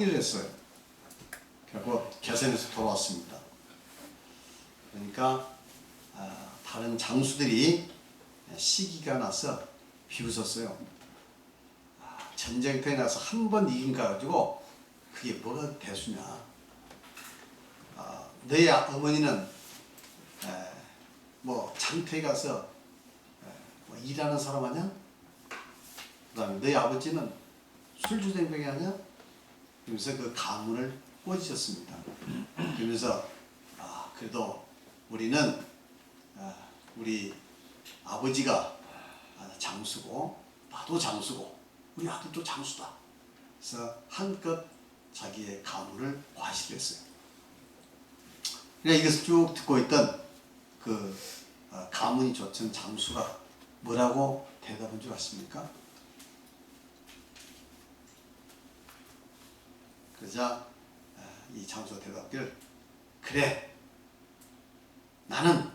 일을 했어요. 결국 개선에서 돌아왔습니다. 그러니까 다른 장수들이 시기가 나서 비웃었어요. 전쟁터에 나서 한 번 이긴 거 가지고 그게 뭐가 대수냐. 너희 어머니는 뭐 장터에 가서 뭐 일하는 사람 아니야? 그 다음에 너희 아버지는 술주정뱅이 아니야? 그러면서 그 가문을 꼬지셨습니다. 그러면서 그래도 우리는 우리 아버지가 장수고 나도 장수고 우리 아들도 장수다. 그래서 한껏 자기의 가문을 과시를 했어요. 그러니까 이것을 쭉 듣고 있던 그 가문이 좋던 장수가 뭐라고 대답한 줄 아십니까? 그러자 이 장수가 대답하기를, 그래, 나는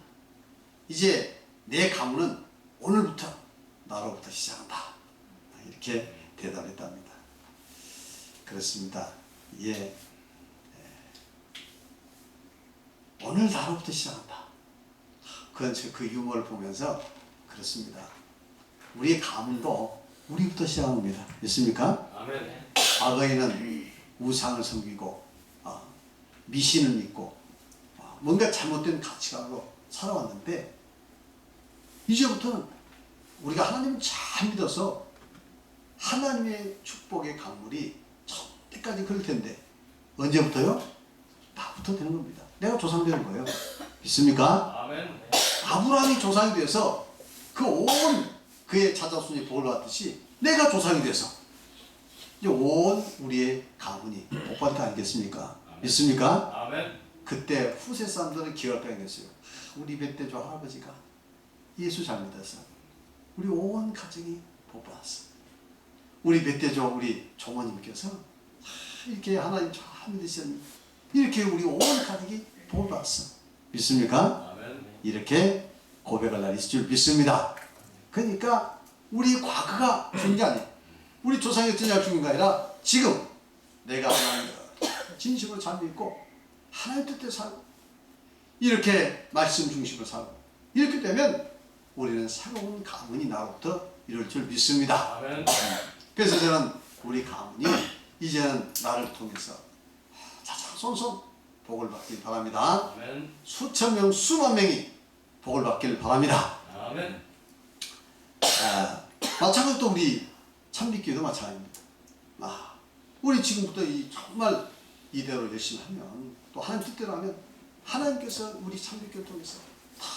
이제 내 가문은 오늘부터 나로부터 시작한다. 이렇게 대답했답니다. 그렇습니다. 예, 오늘 나로부터 시작한다. 그 유머를 보면서 그렇습니다. 우리의 가문도 우리부터 시작합니다. 믿습니까? 아멘. 과거에는 우상을 섬기고 미신을 믿고 뭔가 잘못된 가치관으로 살아왔는데, 이제부터는 우리가 하나님을 잘 믿어서 하나님의 축복의 강물이 저때까지 흐를 텐데, 언제부터요? 나부터 되는 겁니다. 내가 조상 되는 거예요. 믿습니까? 아멘. 아브라함이 조상이 돼서 그 온 그의 자자손이 복을 받듯이 내가 조상이 돼서 이제 온 우리의 가문이 복 받을 거 아니겠습니까? 아멘. 믿습니까? 아멘. 그때 후세 사람들은 기억할 거 아니겠어요. 우리 뱃대조 할아버지가 예수 잘 믿어서 우리 온 가정이 복 받았어. 우리 멧대조 우리 조모님께서 이렇게 하나님 잘 믿으셨는데 이렇게 우리 온 가족이 복을 받았어. 믿습니까? 아멘. 이렇게 고백할 날이 있을 줄 믿습니다. 그러니까 우리 과거가 중요한 게 아니에요. 우리 조상이 어떤 날 중요한 게 아니라 지금 내가 하나님을 진심으로 잘 믿고 하나님 뜻대로 살고 이렇게 말씀 중심으로 살고 이렇게 되면 우리는 새로운 가문이 나로부터 이룰 줄 믿습니다. 아멘. 그래서 저는 우리 가문이 이제는 나를 통해서 자자손손 복을 받길 바랍니다. 아멘. 수천 명, 수만 명이 복을 받길 바랍니다. 아멘. 마찬가지로 또 우리 참빛교회도 마찬가지입니다. 우리 지금부터 정말 이대로 열심히 하면 또 하나님 뜻대로 하면 하나님께서 우리 참빛교회를 통해서 다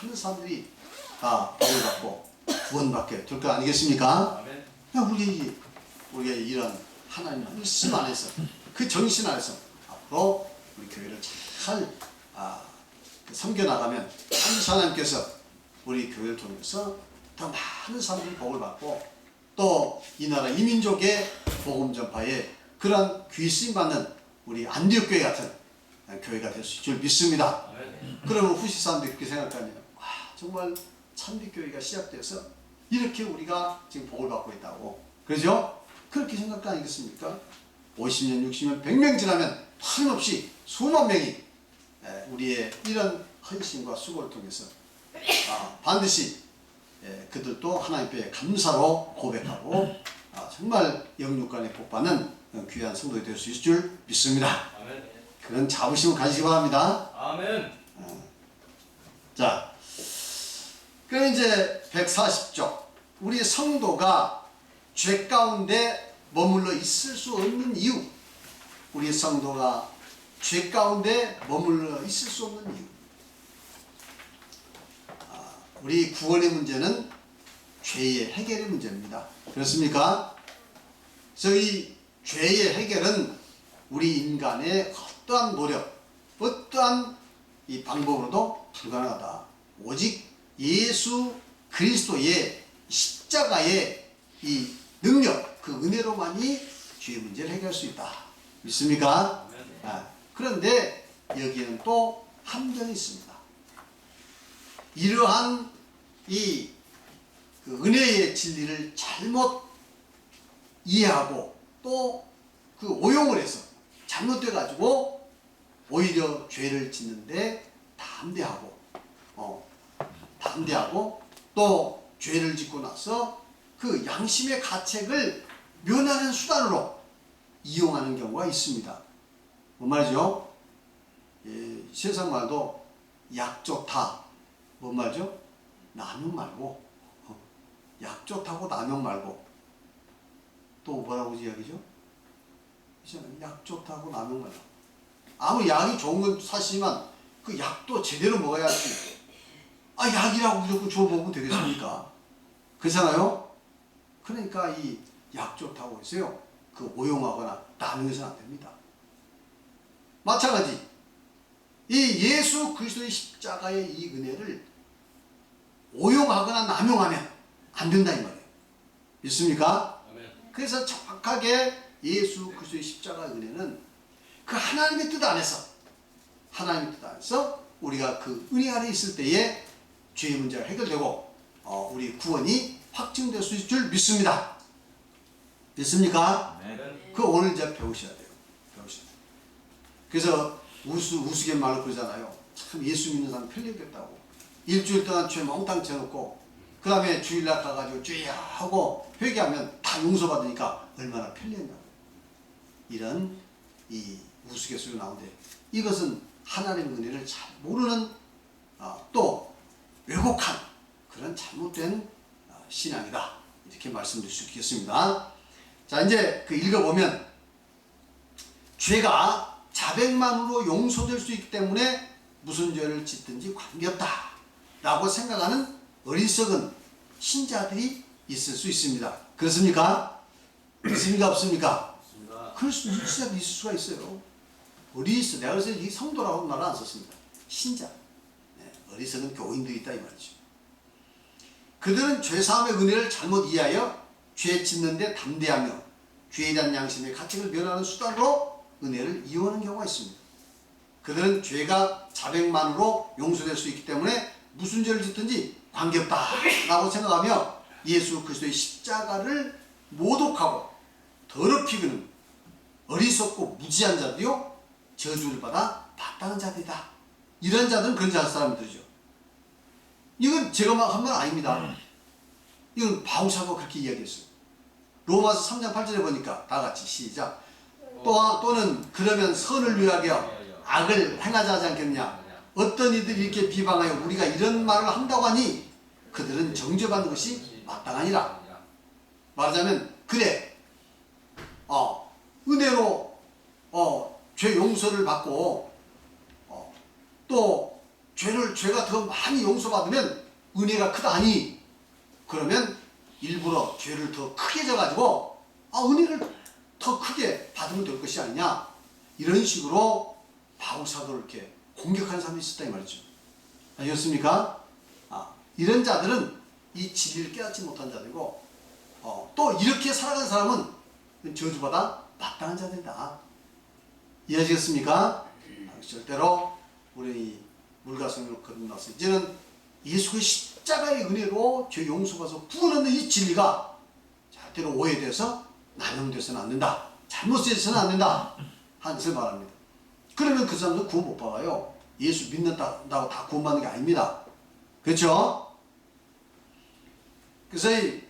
많은 사람들이 다 복을 받고 구원받게 될 거 아니겠습니까? 아멘. 우리가 이런 하나님 말씀 안에서 그 정신 안에서 앞으로 우리 교회를 잘 섬겨나가면 반드시 하나님께서 우리 교회를 통해서 더 많은 사람들이 복을 받고 또 이 나라 이민족의 복음 전파에 그런 귀쓰임 받는 우리 안디옥 교회 같은 교회가 될 수 있을 줄 믿습니다. 아멘. 그러면 후시 사람들이 그렇게 생각하면 정말 참빛교회가 시작돼서 이렇게 우리가 지금 복을 받고 있다고, 그러죠? 그렇게 생각 아니겠습니까? 50년, 60년, 100명 지나면 틀림없이 수만 명이 우리의 이런 헌신과 수고를 통해서 반드시 그들도 하나님께 감사로 고백하고 정말 영육간에 복받는 귀한 성도가 될 수 있을 줄 믿습니다. 아멘. 그런 자부심을 가지시기 바랍니다. 아멘. 자, 그럼 이제 140쪽. 우리 성도가 죄 가운데 머물러 있을 수 없는 이유. 우리 성도가 죄 가운데 머물러 있을 수 없는 이유. 우리 구원의 문제는 죄의 해결의 문제입니다. 그렇습니까? 그래서 이 죄의 해결은 우리 인간의 어떠한 노력, 어떠한 이 방법으로도 불가능하다. 오직 예수 그리스도의 십자가의 이 능력, 그 은혜로만이 죄의 문제를 해결할 수 있다. 믿습니까? 그런데 여기에는 또 함정이 있습니다. 이러한 그 은혜의 진리를 잘못 이해하고 또 그 오용을 해서 잘못돼 가지고 오히려 죄를 짓는데 담대하고 또 죄를 짓고 나서 그 양심의 가책을 면하는 수단으로 이용하는 경우가 있습니다. 뭔 말이죠? 예, 세상 말도 약 좋다. 뭔 말이죠? 남용 말고 약 좋다고 남용 말고 또 뭐라고 이야기죠? 약 좋다고 남용 말고 아무 약이 좋은 건 사실이지만 그 약도 제대로 먹어야지 약이라고 무조건 주워 먹으면 되겠습니까? 그렇잖아요? 그러니까 이 약 좋다고 해서요 그 오용하거나 남용해서는 안 됩니다. 마찬가지 이 예수 그리스도의 십자가의 이 은혜를 오용하거나 남용하면 안 된다 이 말이에요. 믿습니까? 그래서 정확하게 예수 그리스도의 십자가 은혜는 그 하나님의 뜻 안에서 우리가 그 은혜 안에 있을 때에 죄의 문제가 해결되고 우리 구원이 확증될 수 있을 줄 믿습니다. 믿습니까? 그 오늘 이제 배우셔야 돼요. 그래서 우스갯말로 그러잖아요. 참 예수 믿는 사람 편리했겠다고. 일주일 동안 죄 몽땅 쳐놓고 그 다음에 주일날 가가지고 주야 하고 회개하면 다 용서받으니까 얼마나 편리했냐고. 이런 이 우스갯소리가 나오는데 이것은 하나님의 은혜를 잘 모르는 또 왜곡한 그런 잘못된 신앙이다. 이렇게 말씀드릴 수 있겠습니다. 자, 이제 그 읽어보면 죄가 자백만으로 용서될 수 있기 때문에 무슨 죄를 짓든지 관계없다 라고 생각하는 어리석은 신자들이 있을 수 있습니다. 그렇습니까? 있습니까? 없습니까? 그럴 수 있을 수가 있어요. 어리석, 내가 그래서 이 성도라고 말을 안 썼습니다. 신자. 어리석은 교인들이 있다 이 말이죠. 그들은 죄사함의 은혜를 잘못 이해하여 죄 짓는데 담대하며 죄에 대한 양심의 가책을 면하는 수단으로 은혜를 이용하는 경우가 있습니다. 그들은 죄가 자백만으로 용서될 수 있기 때문에 무슨 죄를 짓든지 관계없다 라고 생각하며 예수 그리스도의 십자가를 모독하고 더럽히기는 어리석고 무지한 자들이요 저주를 받아 마땅한 자들이다. 이런 자들은 그런 사람들이죠. 이건 제가 막 한 말 아닙니다. 이건 바울사가 그렇게 이야기했어요. 로마서 3장 8절에 보니까 다 같이 시작. 또는 그러면 선을 위하여 악을 행하자 하지 않겠느냐. 어떤 이들이 이렇게 비방하여 우리가 이런 말을 한다고 하니 그들은 정죄받는 것이 마땅하니라. 말하자면 그래 은혜로 죄 용서를 받고 또 죄가 더 많이 용서받으면 은혜가 크다니 그러면 일부러 죄를 더 크게 져가지고 은혜를 더 크게 받으면 될 것이 아니냐 이런 식으로 바울사도를 이렇게 공격하는 사람이 있었다 이 말이죠. 아셨습니까? 이런 자들은 이 진리를 깨닫지 못한 자들이고 또 이렇게 살아간 사람은 저주받아 마땅한 자들이다. 이해하시겠습니까? 절대로 우리 물가성으로 거듭나서 이제는 예수의 십자가의 은혜로 죄 용서받아서 구원하는 이 진리가 절대로 오해돼서 남용돼서는 안 된다. 잘못 쓰여서는 안 된다. 하는 것을 말합니다. 그러면 그 사람도 구원 못 받아요. 예수 믿는다고 다 구원받는 게 아닙니다. 그렇죠? 그래서 이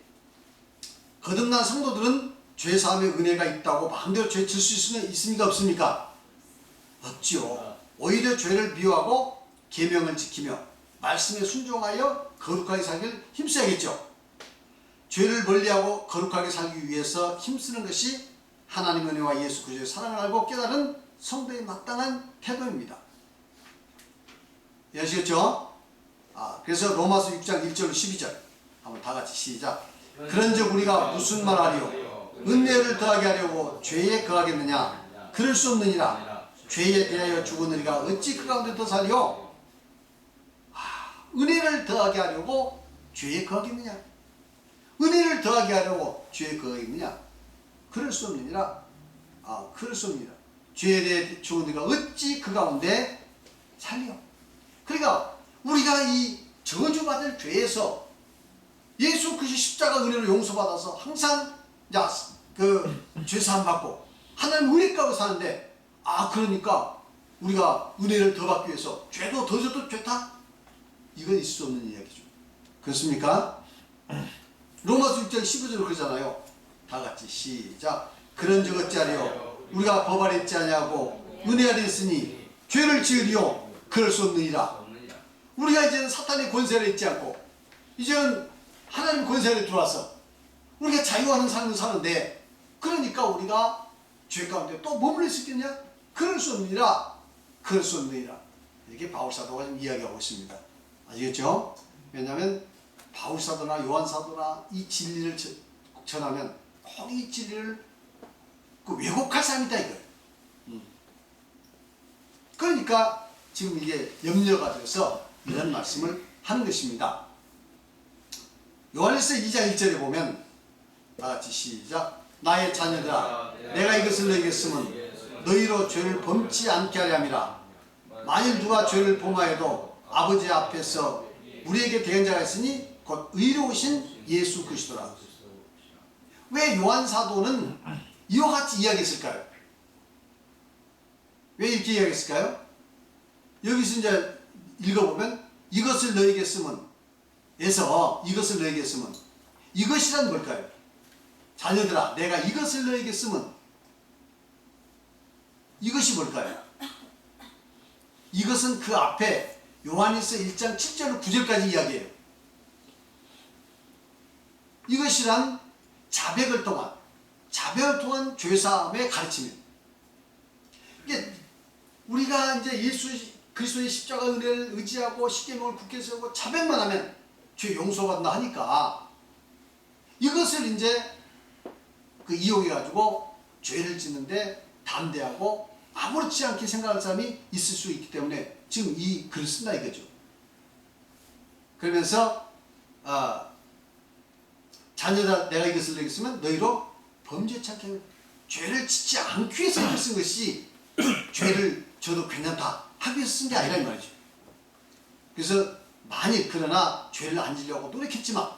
거듭난 성도들은 죄사함의 은혜가 있다고 마음대로 죄 질 수 있습니까? 없습니까? 없지요. 오히려 죄를 미워하고 계명을 지키며 말씀에 순종하여 거룩하게 살기를 힘써야겠죠. 죄를 멀리하고 거룩하게 살기 위해서 힘쓰는 것이 하나님의 은혜와 예수 그리스도의 사랑을 알고 깨달은 성도의 마땅한 태도입니다. 이해하시겠죠? 그래서 로마서 6장 1절 12절 한번 다 같이 시작. 그런즉 우리가 무슨 말하리요? 은혜를 더하게 하려고 죄에 거하겠느냐? 그럴 수 없느니라. 죄에 대하여 죽은 우리가 어찌 그 가운데 더 살리요? 은혜를 더하게 하려고 죄에 거하겠느냐? 은혜를 더하게 하려고 죄에 거하겠느냐? 그럴 수 없느니라. 그럴 수 없느니라. 죄에 대해 죽은 우리가 어찌 그 가운데 살리요? 그러니까 우리가 이 저주받을 죄에서 예수 그리스도 십자가 은혜로 용서받아서 항상 그 죄사함 받고 하나님 은혜 가운데 사는데, 그러니까 우리가 은혜를 더 받기 위해서 죄도 더 져도 좋다? 이건 있을 수 없는 이야기죠. 그렇습니까? 로마서 6장 15절로 그러잖아요. 다 같이 시작. 그런즉 어찌하리요? 우리가 법 아래 있지 아니하고 은혜 아래 있으니 죄를 지으리요? 그럴 수 없느니라. 우리가 이제는 사탄의 권세 아래 있지 않고 이제는 하나님 권세 아래 들어와서 우리가 자유하는 삶을 사는데, 그러니까 우리가 죄 가운데 또 머물러 수 있겠냐? 그럴 수 없느니라. 그럴 수 없느니라. 이렇게 바울사도가 지금 이야기하고 있습니다. 아시겠죠? 왜냐하면 바울사도나 요한사도나 이 진리를 전하면 꼭 이 진리를 왜곡할 사람이다 이거예요. 그러니까 지금 이게 염려가 돼서 이런 말씀을 하는 것입니다. 요한일서 2장 1절에 보면 다같이 시작. 나의 자녀들아, 내가 이것을 너희에게 쓰면 너희로 죄를 범치 않게 하려 함이라. 만일 누가 죄를 범하여도 아버지 앞에서 우리에게 대언자가 있으니 곧 의로우신 예수 그리스도라. 왜 요한 사도는 이와 같이 이야기했을까요? 왜 이렇게 이야기했을까요? 여기서 이제 읽어보면 이것을 너에게 쓰면 에서 이것을 너에게 쓰면 이것이란 뭘까요? 자녀들아, 내가 이것을 너에게 쓰면 이것이 뭘까요? 이것은 그 앞에 요한일서 1장 7절 9절까지 이야기해요. 이것이란 자백을 통한 죄사함의 가르침이에요. 이게 우리가 이제 예수 그리스도의 십자가 은혜를 의지하고 십계명을 굳게 세우고 자백만 하면 죄 용서받는다 하니까 이것을 이제 이용해 가지고 죄를 짓는데 담대하고 아무렇지 않게 생각할 사람이 있을 수 있기 때문에 지금 이 글을 쓴다 이거죠. 그러면서 자녀다 내가 이것을 너에게 쓰면 너희로 범죄치 않게 죄를 짓지 않기 위해서 이걸 쓴 것이 죄를 져도 괜찮다 하기 위해서 쓴 게 아니라 이 말이죠. 그래서 만일 그러나 죄를 안 지려고 노력했지만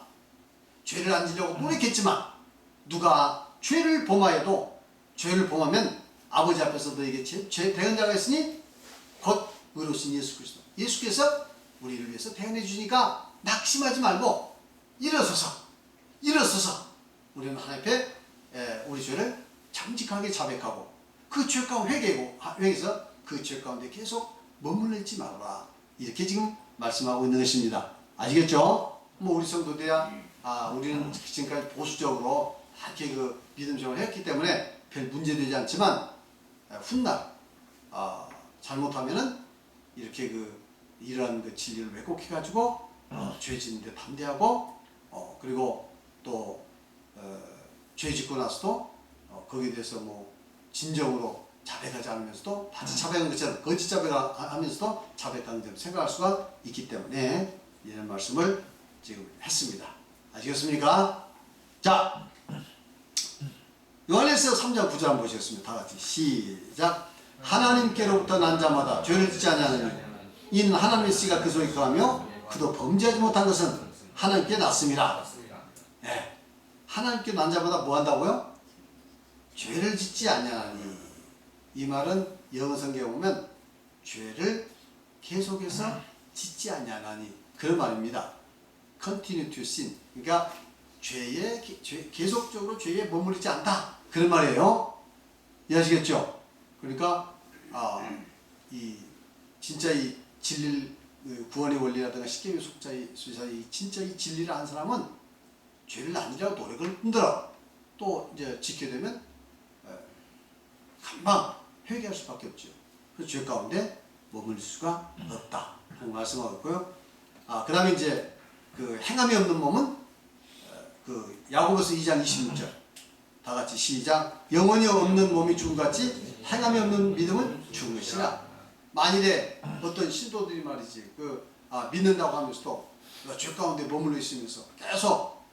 누가 죄를 범하여도 죄를 범하면 아버지 앞에서 너에게 죄 대언자가 있으니 곧 의로우신 예수 그리스도. 예수께서 우리를 위해서 대언해 주시니까 낙심하지 말고 일어서서 우리는 하나님 앞에 우리 죄를 정직하게 자백하고 그 죄 가운데 회개해서 그 죄 가운데 계속 머물러 있지 말아라. 이렇게 지금 말씀하고 있는 것입니다. 아시겠죠? 우리 성도들이야 우리는 지금까지 보수적으로 이렇게 믿음 생활을 했기 때문에 별 문제되지 않지만 훗날 잘못하면은 이렇게 이러한 진리를 왜곡해 가지고 죄 짓는데 담대하고 그리고 또 죄 짓고 나서도 거기에 대해서 진정으로 자백하지 않으면서도 마치 자백한 것처럼 거짓 자백하면서도 자백하는 점 생각할 수가 있기 때문에 이런 말씀을 지금 했습니다. 아시겠습니까? 자, 요한일서 3장 9절 한번 보시겠습니다. 다 같이 시작. 하나님께로부터 난 자마다 죄를 짓지 아니하느니 이는 하나님의 씨가 그 속에 거하며 그도 범죄하지 못한 것은 하나님께 났음이라. 네. 하나님께 난 자마다 뭐 한다고요? 죄를 짓지 아니하니. 이 말은 영어 성경에 보면 죄를 계속해서 짓지 아니하니 그런 말입니다. Continue to sin. 그러니까 계속적으로 죄에 머무르지 않다. 그런 말이에요. 이해하시겠죠? 그러니까 진짜 이 진리를 구원의 원리라든가 십계명 속자의 진짜 이 진리를 아는 사람은 죄를 안 지려고 노력을 흔들어. 또 이제 지게 되면 금방 회개할 수밖에 없죠. 그래서 죄 가운데 머물 수가 없다 하는 말씀하고 있고요. 그 다음에 이제 행함이 없는 몸은 야고보서 2장 26절 다 같이 시작. 영혼이 없는 몸이 죽은 것 같이 행함이 없는 믿음은 죽은 것이라. 만일에 어떤 신도들이 말이지 믿는다고 하면서도 죄 가운데 머물러 있으면서 계속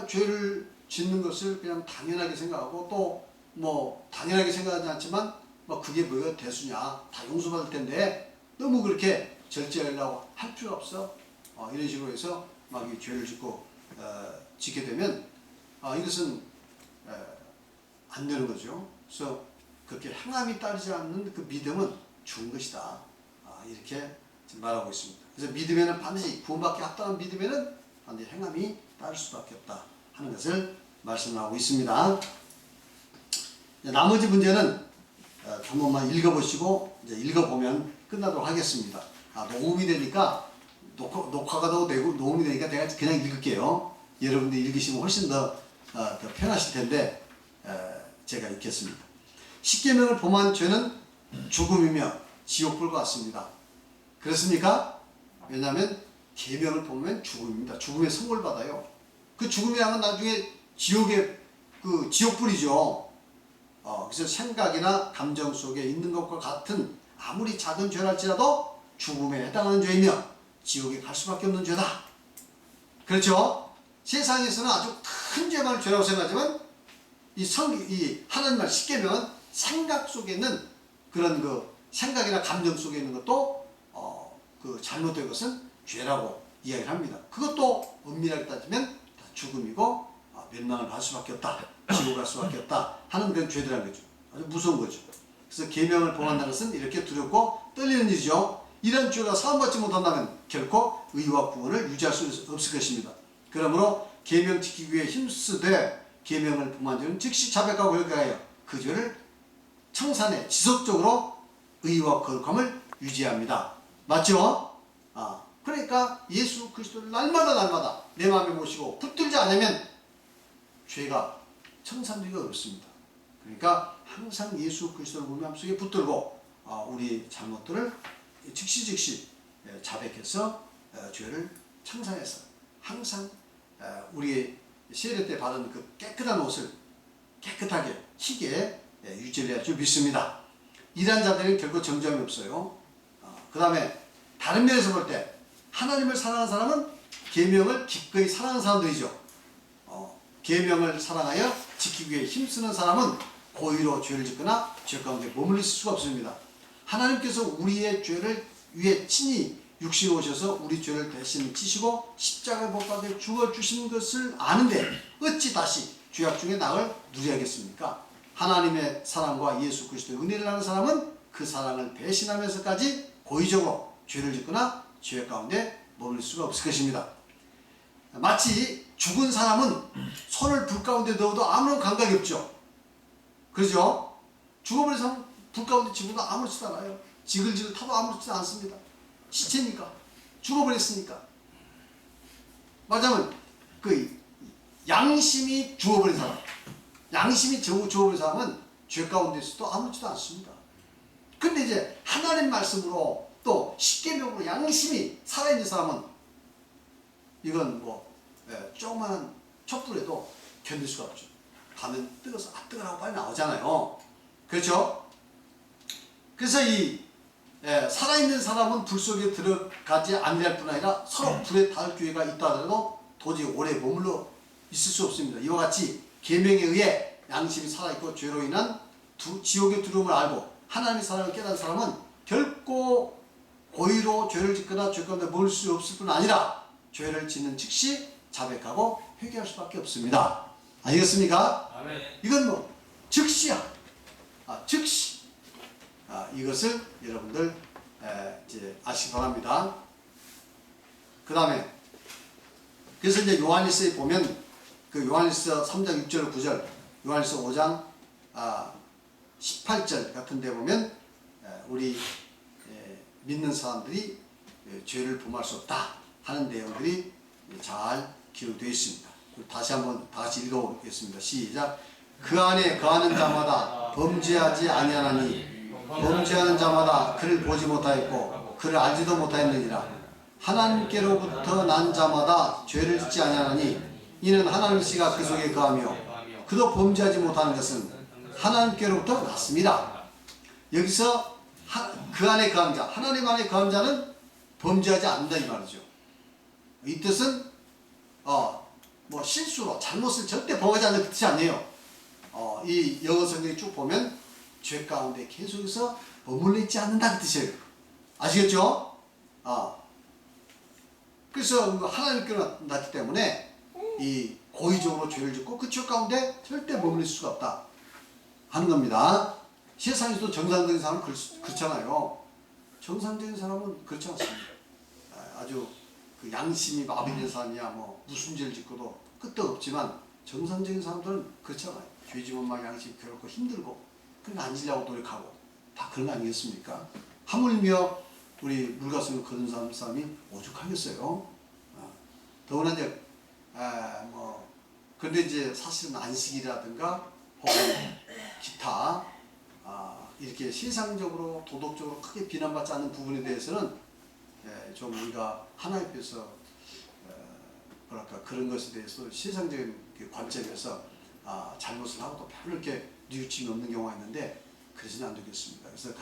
죄를 짓는 것을 그냥 당연하게 생각하고 또 당연하게 생각하지 않지만 그게 뭐가 대수냐, 다 용서받을 텐데 너무 그렇게 절제하려고 할 필요 없어. 이런 식으로 해서 이 죄를 짓게 되면 이것은 안 되는 거죠. 그래서 그렇게 행함이 따르지 않는 그 믿음은 죽은 것이다. 이렇게 말하고 있습니다. 그래서 믿음에는 반드시 구원받기 합당한 믿음에는 반드시 행함이 따를 수밖에 없다 하는 것을 말씀하고 있습니다. 나머지 문제는 한 번만 읽어보시고 이제 읽어보면 끝나도록 하겠습니다. 녹음이 되니까 녹화가 더 되고 녹음이 되니까 제가 그냥 읽을게요. 여러분들 읽으시면 훨씬 더 편하실 텐데 제가 읽겠습니다. 십계명을 범한 죄는 죽음이며 지옥불과 같습니다. 그렇습니까? 왜냐하면 계명을 범하면 죽음입니다. 죽음의 선고를 받아요. 그 죽음의 양은 나중에 지옥의 그 지옥불이죠. 그래서 생각이나 감정 속에 있는 것과 같은 아무리 작은 죄랄지라도 죽음에 해당하는 죄이며 지옥에 갈 수밖에 없는 죄다. 그렇죠? 세상에서는 아주 큰 죄만 죄라고 생각하지만 이 하나님 말 십계명은 생각 속에 있는 그런 그 생각이나 감정 속에 있는 것도 그 잘못된 것은 죄라고 이야기를 합니다. 그것도 엄밀하게 따지면 다 죽음이고 멸망을 받을 수밖에 없다. 지옥 갈 수밖에 없다 하는 그런 죄들이라는 거죠. 아주 무서운 거죠. 그래서 계명을 범한다는 것은 이렇게 두렵고 떨리는 일이죠. 이런 죄가 사함받지 못한다면 결코 의와 구원을 유지할 수 없을 것입니다. 그러므로 계명 지키기 위해 힘쓰되 계명을 범한 죄는 즉시 자백하고 회개하여 그 죄를 청산해 지속적으로 의와 거룩함을 유지합니다. 맞죠? 그러니까 예수 그리스도를 날마다 내 마음에 모시고 붙들지 않으면 죄가 청산되기가 어렵습니다. 그러니까 항상 예수 그리스도를 우리 마음속에 붙들고 우리 잘못들을 즉시 자백해서 죄를 청산해서 항상 우리의 세례 때 받은 그 깨끗한 옷을 깨끗하게 희게 유지를 할 줄 믿습니다. 이러한 자들은 결코 정죄함이 없어요. 그 다음에 다른 면에서 볼 때 하나님을 사랑하는 사람은 계명을 기꺼이 사랑하는 사람들이죠. 계명을 사랑하여 지키기 위해 힘쓰는 사람은 고의로 죄를 짓거나 죄 가운데 머물릴 수가 없습니다. 하나님께서 우리의 죄를 위해 친히 육신에 오셔서 우리 죄를 대신 지시고 십자가에 못 박혀 죽어주신 것을 아는데 어찌 다시 죄악 중에 낙을 누려야겠습니까? 하나님의 사랑과 예수 그리스도의 은혜를 아는 사람은 그 사랑을 배신하면서까지 고의적으로 죄를 짓거나 죄 가운데 머물 수가 없을 것입니다. 마치 죽은 사람은 손을 불 가운데 넣어도 아무런 감각이 없죠. 그렇죠? 죽어버린 사람은 불 가운데 집어도 아무렇지도 않아요. 지글지글 타도 아무렇지도 않습니다. 시체니까. 죽어버렸으니까. 말하자면 그 양심이 죽어버린 사람, 양심이 죽어버린 사람은 죄 가운데 있어도 아무렇지도 않습니다. 근데 이제 하나님 말씀으로 또 십계명으로 양심이 살아있는 사람은 이건 뭐 조그마한 촛불에도 견딜 수가 없죠. 가면 뜨거워서 뜨거라고 빨리 나오잖아요. 그렇죠? 그래서 이 살아있는 사람은 불 속에 들어가지 않을 뿐 아니라 서로 불에 닿을 기회가 있다 하더라도 도저히 오래 머물러 있을 수 없습니다. 이와 같이 계명에 의해 양심이 살아있고 죄로 인한 지옥의 두려움을 알고 하나님의 사랑을 깨달은 사람은 결코 고의로 죄를 짓거나 죄 가운데 머물 수 없을 뿐 아니라 죄를 짓는 즉시 자백하고 회개할 수밖에 없습니다. 알겠습니까? 아멘. 이건 뭐 즉시야. 즉시. 이것을 여러분들 이제 아시기 바랍니다. 그 다음에 그래서 이제 요한일서에 보면 그 요한일서 3장 6절 9절 요한일서 5장 18절 같은 데 보면 우리 믿는 사람들이 죄를 범할 수 없다 하는 내용들이 잘 기록되어 있습니다. 다시 한번 다 같이 읽어보겠습니다. 시작. 그 안에 거하는 자마다 범죄하지 아니하나니 범죄하는 자마다 그를 보지 못하였고 그를 알지도 못하였느니라. 하나님께로부터 난 자마다 죄를 짓지 아니하나니 이는 하나님께서 그 속에 거하며 그도 범죄하지 못하는 것은 하나님께로부터 났습니다. 여기서 그 안에 거한 자, 하나님 안에 거한 자는 범죄하지 않는다 이 말이죠. 이 뜻은 뭐 실수로 잘못을 절대 범하지 않는 그 뜻이 아니에요. 이 영어 성경에 쭉 보면 죄 가운데 계속해서 머물러 있지 않는다 그 뜻이에요. 아시겠죠? 그래서 하나님께로 났기 때문에 이 고의적으로 죄를 짓고 그 죄 가운데 절대 머물릴 수가 없다 하는 겁니다. 세상에서도 정상적인 사람은 그렇잖아요. 정상적인 사람은 그렇지 않습니다. 아주 그 양심이 마비된 사람이야 뭐 무슨 죄를 짓고도 끄떡 없지만 정상적인 사람들은 그렇잖아요. 죄 지면 막 양심 괴롭고 힘들고 그러니까 안 지려고 노력하고 다 그런 거 아니겠습니까? 하물며 우리 물가슴을 거둔 사람이 오죽하겠어요. 더구나 이제 뭐 근데 이제 사실은 안식이라든가 혹은 기타 이렇게 세상적으로 도덕적으로 크게 비난받지 않는 부분에 대해서는 좀 우리가 하나님 앞에서 뭐랄까 그런 것에 대해서 세상적인 관점에서 잘못을 하고도 별로 이렇게 뉘우침이 없는 경우가 있는데 그러지는 안 되겠습니다. 그래서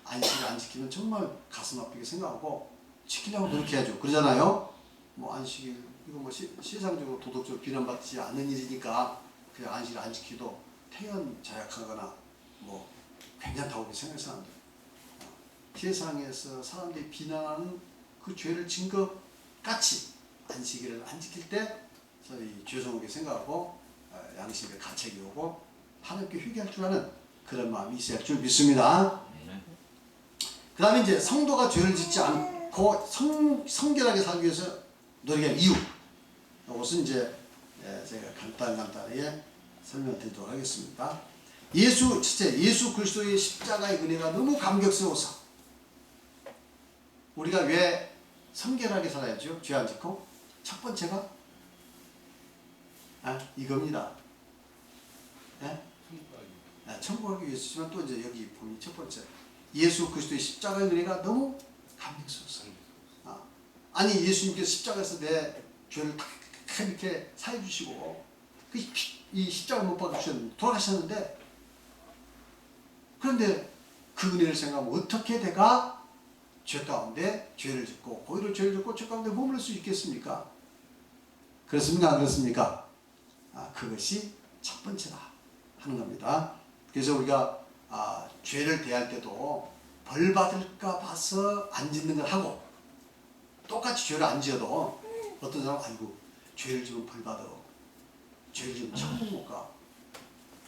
안식을 안 지키면 정말 가슴 아프게 생각하고 지키려고 노력해야죠. 그러잖아요. 뭐 안식일 이거 뭐 세상적으로 도덕적으로 비난받지 않는 일이니까 그냥 안식을 안 지키도 태연 자약하거나 뭐 괜찮다고 생각해서 안 돼요. 세상에서 사람들이 비난하는 그 죄를 진 것 같이 안식일을 안 지킬 때 저희 죄송하게 생각하고 양심의 가책이 오고 하나님께 회개할 줄 아는 그런 마음이 있어야 할 줄 믿습니다. 그 다음에 이제 성도가 죄를 짓지 않고 성결하게 살기 위해서 노력할 이유 이것은 이제 제가 간단하게 설명드리도록 하겠습니다. 예수 그리스도의 십자가의 은혜가 너무 감격스러워서 우리가 왜 성결하게 살아야죠? 죄 안 짓고 첫 번째가 이겁니다. 천국하기 위해서지만 또 이제 여기 보면 첫 번째 예수 그리스도의 십자가의 은혜가 너무 감격스러워서 아니 예수님께서 십자가에서 내 죄를 다 이렇게 사해 주시고 이 십자가 못 박으셨는데 돌아가셨는데 그런데 그 은혜를 생각하면 어떻게 내가 죄 가운데 죄를 짓고 고의로 죄를 짓고 죄 가운데 머물 수 있겠습니까? 그렇습니까? 안 그렇습니까? 그것이 첫 번째다 하는 겁니다. 그래서 우리가 죄를 대할 때도 벌 받을까 봐서 안 짓는 걸 하고 똑같이 죄를 안 지어도 어떤 사람은 아이고 죄를 지면 벌 받아 죄를 지면 천국 못 가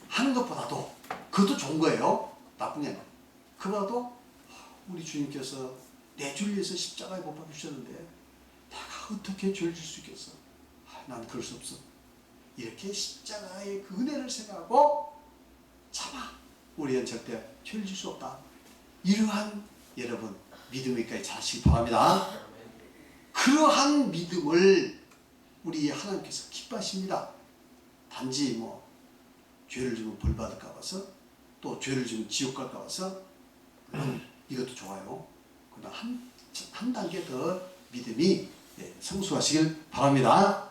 하는 것보다도 그것도 좋은 거예요. 나쁜 게 아니라 그보다도 우리 주님께서 내 죄를 위해서 십자가에 못 박히셨는데 내가 어떻게 죄를 질 수 있겠어? 난 그럴 수 없어. 이렇게 십자가의 그 은혜를 생각하고 참아 우리는 절대 죄를 질 수 없다. 이러한 여러분 믿음이 있기까지 잘하시기 바랍니다. 그러한 믿음을 우리 하나님께서 기뻐하십니다. 단지 뭐 죄를 지면 벌 받을까 봐서 또 죄를 지면 지옥 갈까 봐서 이것도 좋아요. 그러나 한 단계 더 믿음이 성숙하시길 바랍니다.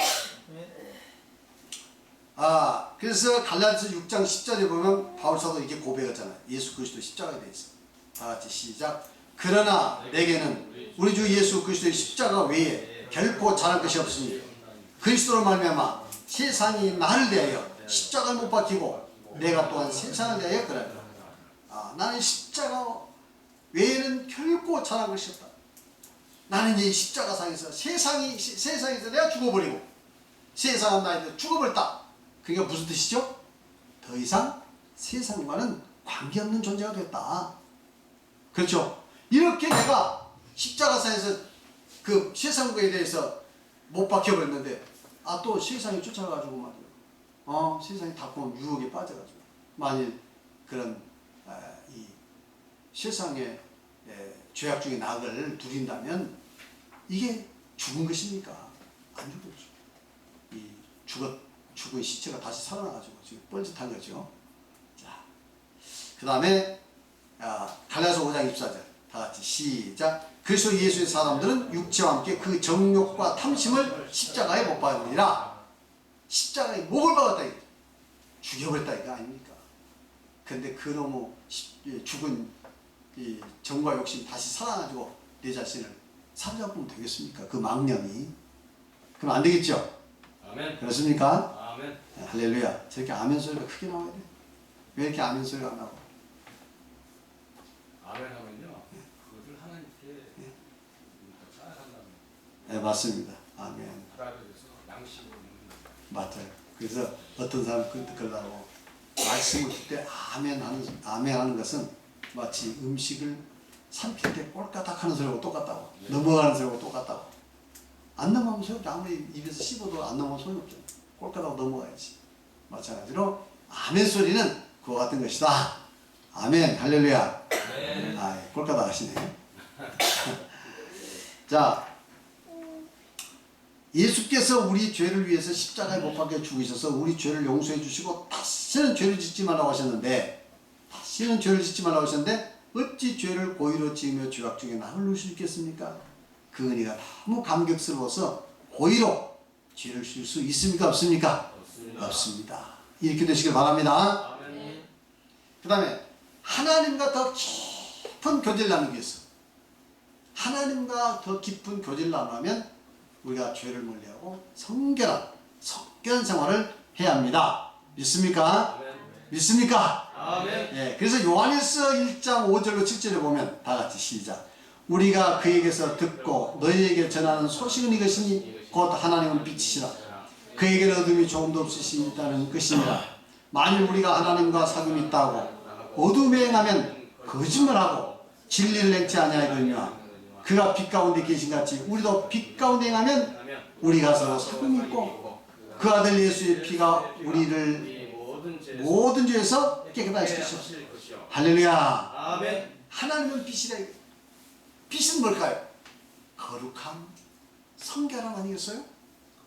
그래서 갈라디아서 6장 10절에 보면 바울 사도 이렇게 고백했잖아요. 예수 그리스도 십자가에 대해서. 다 같이 시작. 그러나 내게는 우리 주 예수 그리스도의 십자가 외에 결코 잘할 것이 없으니 그리스도로 말미암아 세상이 나를 대하여 십자가를 못 박히고 내가 또한 세상을 대하여 그러리라. 나는 십자가 외에는 결코 잘할 것이 없다. 나는 이 십자가상에서 세상에서 내가 죽어버리고 세상은 나에게 죽어버렸다. 그게 무슨 뜻이죠? 더 이상 세상과는 관계없는 존재가 됐다. 그렇죠? 이렇게 내가 십자가상에서 그 세상과에 대해서 못 박혀버렸는데 또 세상에 쫓아가가지고 말이야. 세상에 닫고 유혹에 빠져가지고 만일 그런 이 세상의 죄악 중의 낙을 누린다면 이게 죽은 것입니까? 안 죽었죠. 이 죽은 시체가 다시 살아나가지고 지금 뻘짓한 거죠. 자, 그 다음에 갈라디아서 5장 24절 다 같이 시작. 그리스도 예수의 사람들은 육체와 함께 그 정욕과 탐심을 십자가에 못 박으니라. 십자가에 목을 박았다 이거죠. 죽여버렸다 이거 아닙니까? 근데 그놈의 죽은 이 정과 욕심 다시 살아나가지고 내 자신을 사로잡으면 되겠습니까? 그 망령이. 그럼 안 되겠죠? 아멘. 그렇습니까? 아멘. 할렐루야. 저렇게 아멘 소리가 크게 나와야 돼. 왜 이렇게 아멘 소리가 안 나고? 아멘 하면요. 그것을 하나님께 쌓아간다는. 네, 맞습니다. 아멘. 하나님께서 양식으로 먹는. 맞아요. 그래서 어떤 사람은 그러려고 말씀을 듣을 때 아멘 하는 것은 마치 음식을 삼킬 때 꼴까닥 하는 소리하고 똑같다고. 넘어가는 소리하고 똑같다고. 안 넘어가면 소용없죠. 아무리 입에서 씹어도 안 넘어가면 소용없죠. 꼴까닥 넘어가야지. 마찬가지로 아멘 소리는 그와 같은 것이다. 아멘, 할렐루야. 네. 아, 꼴까닥 하시네. 자, 예수께서 우리 죄를 위해서 십자가에 못 박혀 죽으셔서 우리 죄를 용서해 주시고 다시는 죄를 짓지 말라고 하셨는데 어찌 죄를 고의로 지으며 죄악 중에 남을 넣을 수 있겠습니까? 그 은혜가 너무 감격스러워서 고의로 죄를 지을 수 있습니까? 없습니까? 없습니다. 이렇게 되시길 바랍니다. 그 다음에 하나님과 더 깊은 교제를 나누기 위해서 하나님과 더 깊은 교제를 나누면 우리가 죄를 멀리하고 성결한 생활을 해야 합니다. 믿습니까? 아멘. 믿습니까? 아멘. 예, 그래서 요한일서 1장 5절로 7절에 보면 다 같이 시작. 우리가 그에게서 듣고 너희에게 전하는 소식은 이것이니 곧 하나님은 빛이시라. 그에게는 어둠이 조금도 없으시다는 것이니라. 만일 우리가 하나님과 사귐이 있다고 어둠에 행하면 거짓말하고 진리를 행치 아니하거니와 그가 빛 가운데 계신 같이 우리도 빛 가운데 행하면 우리가 서로 사귐이 있고 그 아들 예수의 피가 우리를 모든 죄에서 깨끗하게 시키시오. 할렐루야. 아멘. 하나님은 빛이라. 빛은 뭘까요? 거룩함, 성결함 아니겠어요?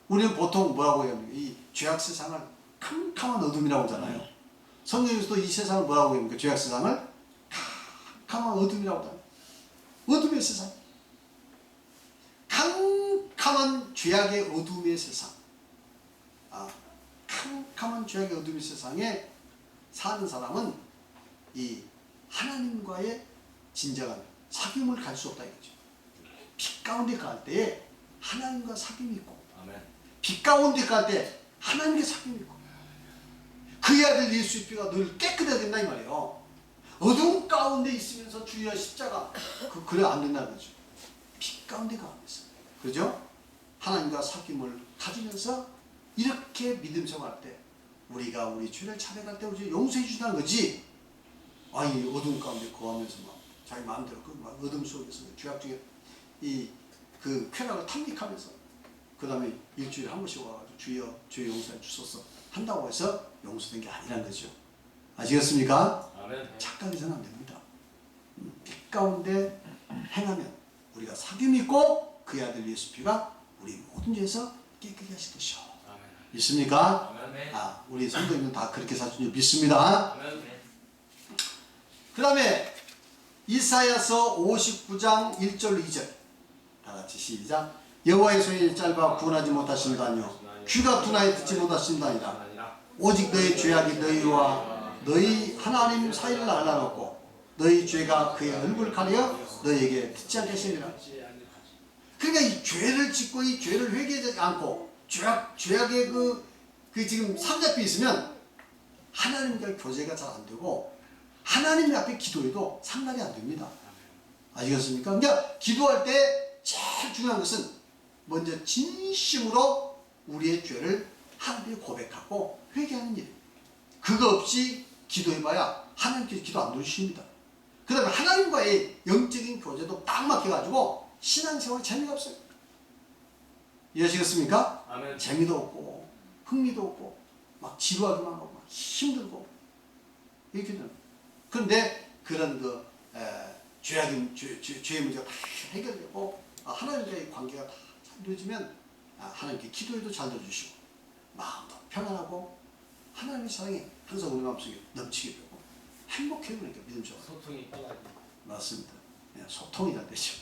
우리는 보통 뭐라고 해요? 이 죄악 세상을 캄캄한 어둠이라고 하잖아요. 성경에서도 이 세상을 뭐라고 합니까? 죄악 세상을 캄캄한 어둠이라고 하잖아요. 어둠의 세상. 캄캄한 죄악의 어둠의 세상. 캄캄한 죄악의 어둠의 세상에 사는 사람은 이 하나님과의 진정한 사귐을 갈 수 없다 이거죠. 빛 가운데 갈 때에 하나님과 사귐이 있고 아멘. 빛 가운데 갈 때 하나님과 사귐이 있고 그의 아들 예수의 피가 늘 깨끗해야 된다 이 말이에요. 어둠 가운데 있으면서 주여 십자가 그래 안 된다는 거죠. 빛 가운데 가면서 그죠? 하나님과 사귐을 가지면서 이렇게 믿음 생활할 때 우리가 우리 죄를 차별할 때 우리 용서해 주신다는 거지. 아니 어둠 가운데 거하면서 막 자기 마음대로 막 어둠 속에서 죄악 중에 이 그 쾌락을 탐닉하면서 그 다음에 일주일에 한 번씩 와가지고 주여 죄 용서해 주소서 한다고 해서 용서된 게 아니란 거죠. 아시겠습니까? 아멘. 착각해서는 안 됩니다. 빛 가운데 행하면 우리가 사귐이 있고 그의 아들 예수 피가 우리 모든 죄에서 깨끗게 하실 것이오. 아멘. 믿습니까? 아멘. 우리 성도님은 다 그렇게 사신 줄 믿습니다. 아멘. 그 다음에 이사야서 59장 1절 2절 다 같이 시작. 여호와의 손이 짧아 구원하지 못하신다니요 귀가 둔하여 듣지 못하신다니라. 오직 너희 죄악이 너희와 너희 하나님 사이를 갈라놓고 너희 죄가 그의 얼굴을 가려 너희에게 듣지 않겠습니까? 그러니까 이 죄를 짓고 이 죄를 회개하지 않고 죄악의 그 지금 삼잡혀 있으면 하나님과의 교제가 잘 안 되고 하나님 앞에 기도해도 상관이 안 됩니다. 아시겠습니까? 그러니까 기도할 때 제일 중요한 것은 먼저 진심으로 우리의 죄를 하나님께 고백하고 회개하는 일. 그거 없이 기도해봐야 하나님께서 기도 안 들으십니다. 그 다음에 하나님과의 영적인 교제도 딱 막혀가지고 신앙생활 재미가 없어요. 이해하시겠습니까? 아멘. 재미도 없고 흥미도 없고 막 지루하기만 하고 막 힘들고 이렇게 되는. 그런데 그런 죄의 문제가 다 해결되고 하나님과의 관계가 다 잘 이루어지면 하나님께 기도해도 잘 들어주시고 마음도 평안하고 하나님의 사랑이 항상 우리 마음속에 넘치게 되고 행복해 보니까 믿음 좋아요. 소통이 빨라지. 맞습니다. 소통이 잘 되죠.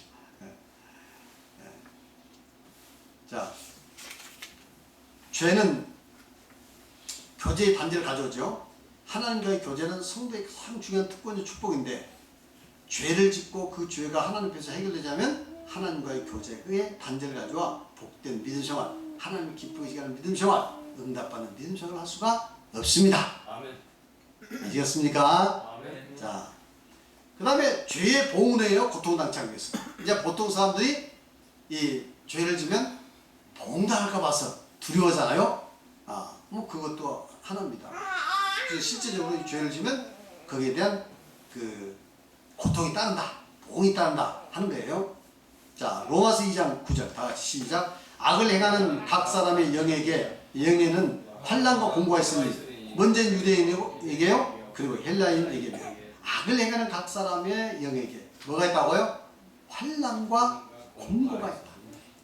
자, 죄는 교제의 단절을 가져오죠. 하나님과의 교제는 성도의 가장 중요한 특권의 축복인데 죄를 짓고 그 죄가 하나님 앞에서 해결되자면 하나님과의 교제의 단절을 가져와 복된 믿음 생활, 하나님을 기쁘게 하는 믿음 생활, 응답받는 믿음 생활을 할 수가 없습니다. 아멘. 아시겠습니까? 아멘. 자, 그 다음에 죄의 봉헌이에요. 고통당하기 위해서. 이제 보통 사람들이 이 죄를 지면 봉당할까 봐서 두려워하잖아요. 뭐 그것도 하나입니다. 실제적으로 이 죄를 지면 거기에 대한 그 고통이 따른다, 보응이 따른다 하는 거예요. 자, 로마서 2장 9절 다 같이 시작. 악을 행하는 각 사람의 영에는 환난과 공고가 있으니 먼저는 유대인에게요, 그리고 헬라인에게요. 악을 행하는 각 사람의 영에게 뭐가 있다고요? 환난과 공고가 있다.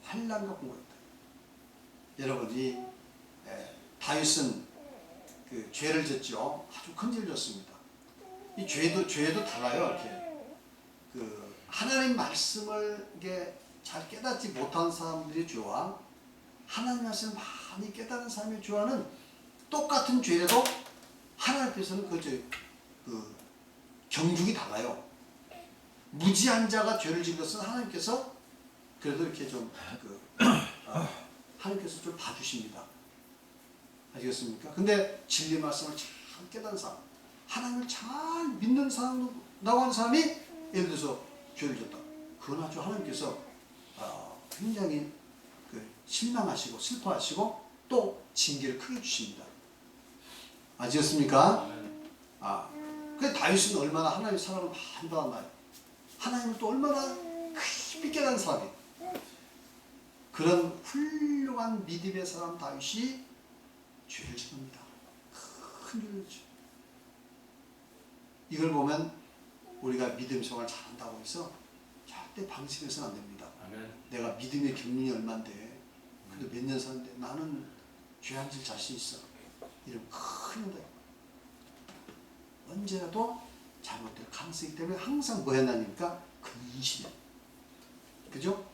환난과 공고가 있다. 여러분이 다윗은 그 죄를 졌죠. 아주 큰 죄를 졌습니다. 이 죄도 달라요. 이렇게 그 하나님 말씀을 이게 잘 깨닫지 못한 사람들의 죄와 하나님 말씀을 많이 깨닫는 사람의 죄와는 똑같은 죄라도 하나님께서는 그 경중이 달라요. 무지한 자가 죄를 지은 것은 하나님께서 그래도 이렇게 좀 하나님께서 좀 봐주십니다. 아시겠습니까? 근데 진리 말씀을 잘 깨닫는 사람, 하나님을 잘 믿는 사람, 나온 사람이 예를 들어서 죄를 졌다. 그건 아주 하나님께서 굉장히 실망하시고 슬퍼하시고 또 징계를 크게 주십니다. 아시겠습니까? 그 다윗은 얼마나 하나님의 사랑을 많이 받았나요? 하나님을 또 얼마나 깊이 깨닫는 사람이에요. 그런 훌륭한 믿음의 사람 다윗이 죄를 짓습니다. 큰 죄를 짓죠. 이걸 보면 우리가 믿음 생활 잘한다고 해서 절대 방심해서는 안 됩니다. 아멘. 내가 믿음의 경륜이 얼만데 그래도 몇 년 사는데 나는 죄 안 질 자신 있어. 이런 큰 문제. 언제라도 잘못될 가능성이기 때문에 항상 뭐 해나니까 근신해. 그죠?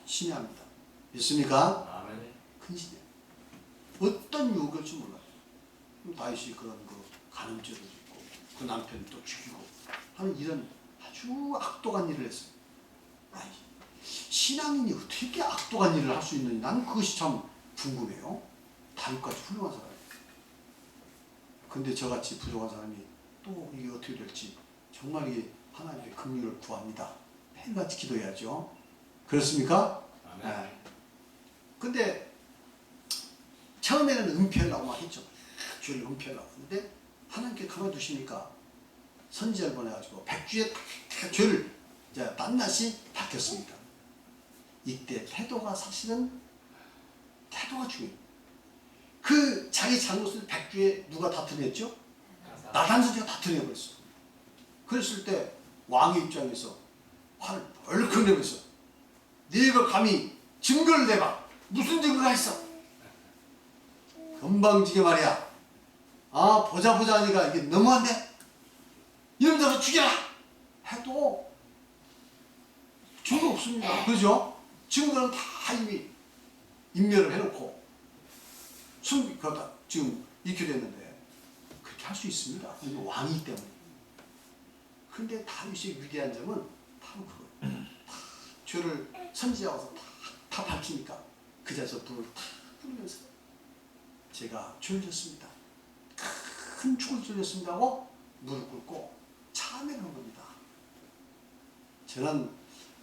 근신해야 합니다. 믿습니까? 아멘. 근신해. 어떤 유혹일 줄 몰라요. 다윗이 그런 간음죄도 있고 그 남편을 또 죽이고 하는 이런 아주 악독한 일을 했어요. 신앙인이 어떻게 악독한 일을 할 수 있느냐, 나는 그것이 참 궁금해요. 다윗같이 훌륭한 사람이. 근데 저같이 부족한 사람이 또 이게 어떻게 될지 정말 이게 하나님의 긍휼을 구합니다. 매일같이 기도해야죠. 그렇습니까? 아멘. 근데 처음에는 은폐하려고 막 했죠. 죄를 은폐하려고 했는데 하나님께 가만두시니까 선지자를 보내가지고 백주에 죄를 이제 낱낱이 밝혔습니다. 이때 태도가 사실은 태도가 중요해요. 그 자기 잘못을 백주에 누가 다 드러냈죠? 나단 선지가 다 드러내버렸어. 그랬을 때 왕의 입장에서 화를 벌컥 내면서 네가 감히 증거를 내봐. 무슨 증거가 있어? 건방지게 말이야. 보자 하니까 이게 너무한데? 이런 자로 죽여라! 해도 증거 없습니다. 그죠? 증거는 다 이미 인멸을 해놓고 그거다 지금 익혀냈는데 그렇게 할 수 있습니다. 왕이기 때문에. 근데 다윗의 위대한 점은 바로 그거예요. 다 죄를 선지자와서 다 밝히니까 그 자리에서 불을 탁 뿌리면서 제가 죄를 졌습니다. 큰 축을 찔렸습니다 하고 무릎 꿇고 참회를 한 겁니다. 저는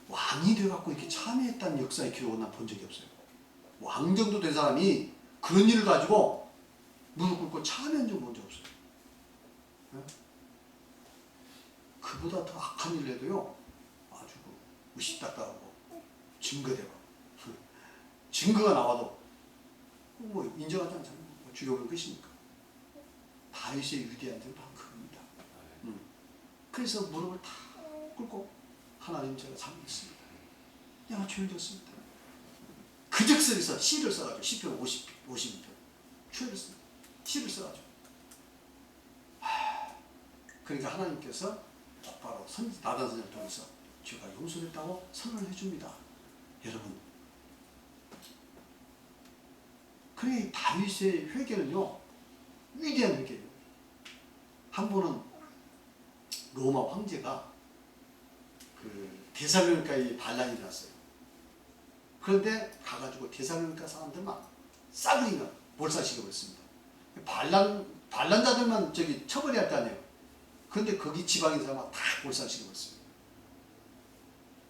왕이 돼갖고 이렇게 참회했다는 역사의 기록은 난 본 적이 없어요. 왕 정도 된 사람이 그런 일을 가지고 무릎 꿇고 참회한 적 본 적 없어요. 네? 그보다 더 악한 일을 해도요, 아주 으시딱딱하고 증거되고 증거가 나와도 뭐 인정하지 않잖아요. 죽여볼 것이니까. 다윗의 위대한 점은 바로 그겁니다. 그래서 무릎을 다 꿇고 하나님 제가 잘못했습니다. 내가 죄를 졌습니다. 그 즉석에서 시를 써가지고 시편 52편 죄를 씁니다. 시를 써가지고 그러니까 하나님께서 곧바로 나단 선지자를 통해서 죄가 용서됐다고 선언을 해줍니다. 여러분, 그래 다윗의 회개는요 위대한 회개예요. 한 번은 로마 황제가 그 데살로니가에 반란이 났어요. 그런데 가가지고 데살로니가 사람들 막 싸그리면 몰살시켜버렸습니다. 반란자들만 처벌해야 할 거 아니에요. 그런데 거기 지방인 사람은 다 몰살시켜버렸어요.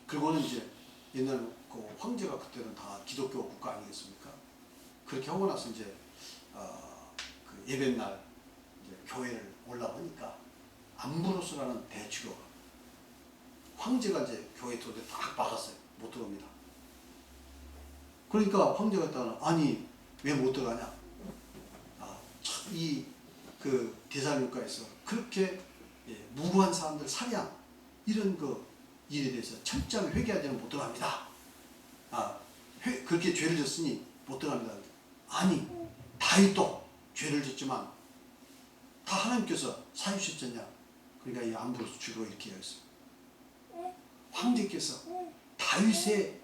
그리고는 이제 옛날 그 황제가 그때는 다 기독교 국가 아니겠습니까? 그렇게 하고 나서 이제 그 예배날 이제 교회를 올라오니까 암브로스라는 대추교가 황제가 이제 교회 도에 딱 막았어요. 못 들어옵니다. 그러니까 황제가 했다가 아니 왜 못 들어가냐? 이 그 대사육가에서 그렇게 무고한 사람들 살해한 이런 그 일에 대해서 철저하게 회개하지 않으면 못 들어갑니다. 그렇게 죄를 졌으니 못 들어갑니다. 아니 다윗도 죄를 졌지만 다 하나님께서 사유셨잖냐. 그러니까 이 암브로스 주로 이렇게 했어요. 황제께서 다윗의